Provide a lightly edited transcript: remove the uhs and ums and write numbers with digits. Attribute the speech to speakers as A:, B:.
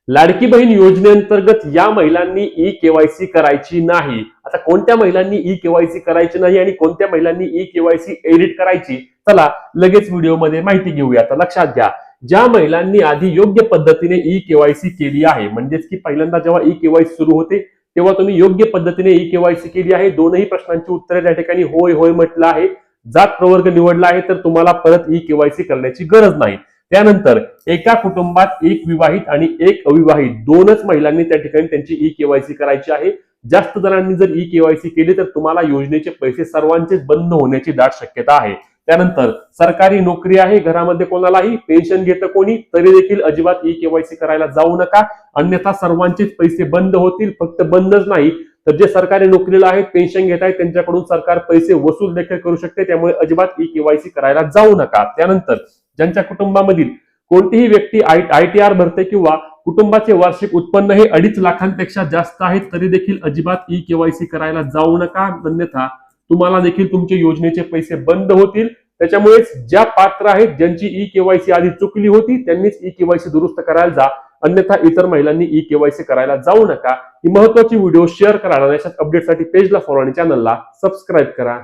A: लाडकी बहीण योजनेअंतर्गत या महिलांनी ई केवायसी करायची नाही. आता कोणत्या महिलांनी ई केवायसी करायची नाही आणि कोणत्या महिलांनी ई केवायसी एडिट करायची, चला लगेच व्हिडिओमध्ये माहिती घेऊया. आता लक्षात घ्या, ज्या महिलांनी आधी योग्य पद्धतीने ई केवायसी केली आहे, म्हणजेच की पहिल्यांदा जेव्हा ई केवायसी सुरू होते तेव्हा तुम्ही योग्य पद्धतीने ई केवायसी केली आहे, दोनही प्रश्नांची उत्तरे त्या ठिकाणी होय होय म्हटलं आहे, जात प्रवर्ग निवडला आहे, तर तुम्हाला परत ई केवायसी करण्याची गरज नाही. त्यानंतर एका कुटुंबात एक विवाहित आणि एक अविवाहित दोनच महिलांनी त्या ठिकाणी त्यांची ई केवायसी करायची आहे. जास्त जणांनी जर ई केवायसी केली तर तुम्हाला योजनेचे पैसे सर्वांचेच बंद होण्याची दाट शक्यता आहे. त्यानंतर सरकारी नोकरी आहे, घरामध्ये कोणालाही पेन्शन घेतं कोणी, तरी देखील अजिबात ई केवायसी करायला जाऊ नका, अन्यथा सर्वांचेच पैसे बंद होतील. फक्त बंदच नाही तर जे सरकारी नोकरीला आहेत, पेन्शन घेत आहेत, त्यांच्याकडून सरकार पैसे वसूल देखील करू शकते. त्यामुळे अजिबात ई केवायसी करायला जाऊ नका. त्यानंतर ज्यांच्या कुटुंबामधील कोणतीही व्यक्ती ITR भरते किंवा कुटुंबाचे वार्षिक उत्पन्न हे 2.5 लाखांपेक्षा जास्त आहे, तरी देखील अजिबात ई केवायसी करायला जाऊ नका, अन्यथा तुम्हाला देखील तुमचे योजनेचे पैसे बंद होतील. त्याच्यामुळेच ज्या पात्र आहेत, ज्यांची ई केवायसी आधी चुकली होती, त्यांनीच ई केवायसी दुरुस्त करायला जा, अन्यथा इतर महिलांनी ई केवायसी करायला जाऊ नका. ही महत्त्वाची व्हिडिओ शेअर करा आणि अशाच अपडेटसाठी पेजला फॉलो आणि चॅनलला सबस्क्राईब करा.